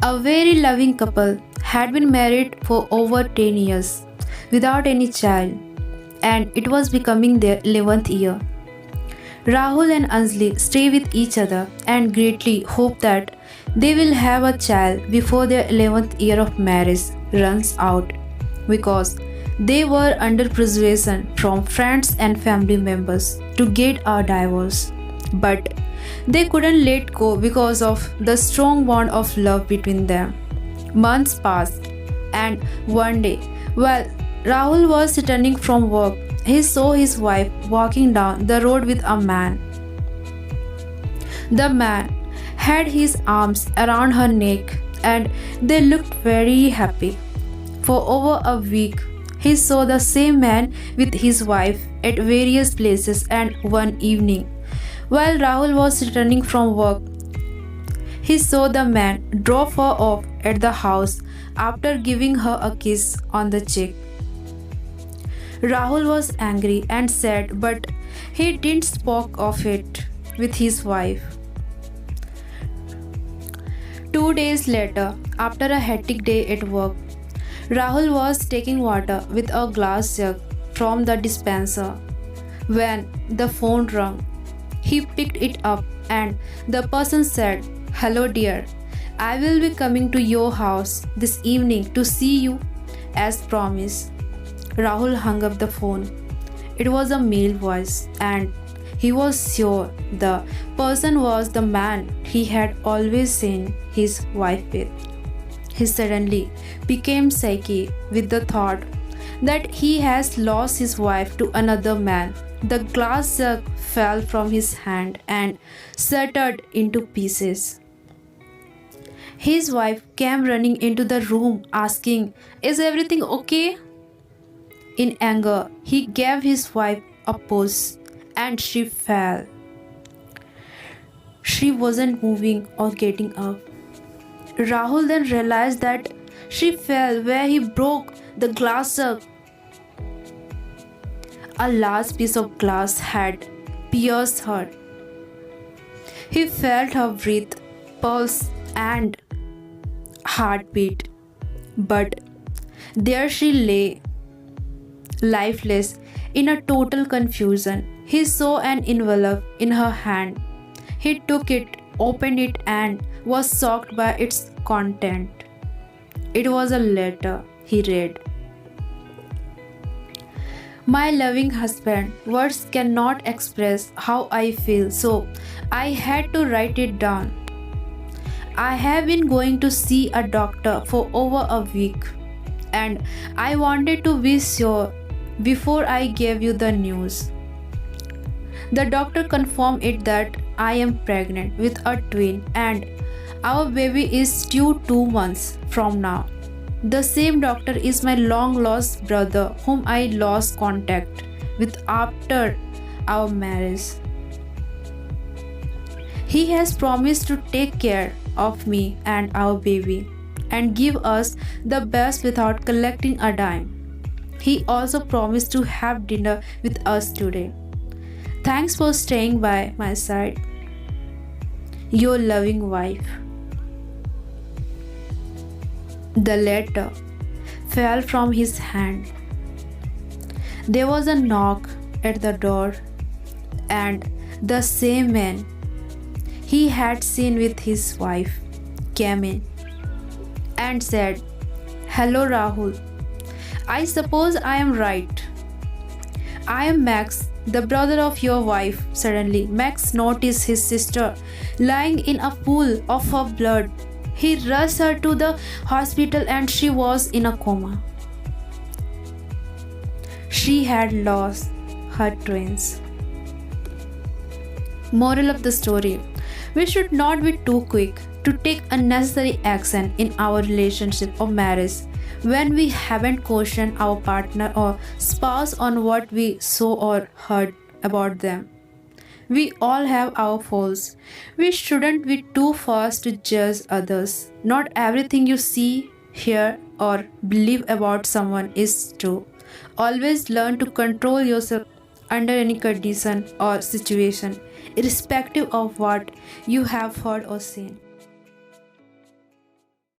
A very loving couple had been married for over 10 years without any child, and it was becoming their 11th year. Rahul and Anjali stay with each other and greatly hope that they will have a child before their 11th year of marriage runs out because they were under persuasion from friends and family members to get a divorce. But they couldn't let go because of the strong bond of love between them. Months passed, and one day, while Rahul was returning from work, he saw his wife walking down the road with a man. The man had his arms around her neck and they looked very happy. For over a week, he saw the same man with his wife at various places, and one evening, while Rahul was returning from work, he saw the man drop her off at the house after giving her a kiss on the cheek. Rahul was angry and sad, but he didn't speak of it with his wife. 2 days later, after a hectic day at work, Rahul was taking water with a glass jug from the dispenser when the phone rang. He picked it up and the person said, "Hello dear, I will be coming to your house this evening to see you as promised." Rahul hung up the phone. It was a male voice and he was sure the person was the man he had always seen his wife with. He suddenly became shaky with the thought that he has lost his wife to another man. The glass jug fell from his hand and shattered into pieces. His wife came running into the room asking, "Is everything okay?" In anger, he gave his wife a push and she fell. She wasn't moving or getting up. Rahul then realized that she fell where he broke the glass jug. A large piece of glass had pierced her. He felt her breath, pulse, and heartbeat. But there she lay, lifeless, in a total confusion. He saw an envelope in her hand. He took it, opened it, and was shocked by its content. It was a letter. He read, "My loving husband, words cannot express how I feel, so I had to write it down. I have been going to see a doctor for over a week, and I wanted to be sure before I gave you the news. The doctor confirmed it that I am pregnant with a twin and our baby is due 2 months from now. The same doctor is my long lost brother whom I lost contact with after our marriage. He has promised to take care of me and our baby and give us the best without collecting a dime. He also promised to have dinner with us today. Thanks for staying by my side. Your loving wife." The letter fell from his hand. There was a knock at the door, and the same man he had seen with his wife came in and said, "Hello Rahul, I suppose I am right. I am Max, the brother of your wife." Suddenly, Max noticed his sister lying in a pool of her blood. He rushed her to the hospital and she was in a coma. She had lost her twins. Moral of the story: we should not be too quick to take unnecessary action in our relationship or marriage when we haven't questioned our partner or spouse on what we saw or heard about them. We all have our faults. We shouldn't be too fast to judge others. Not everything you see, hear, or believe about someone is true. Always learn to control yourself under any condition or situation, irrespective of what you have heard or seen.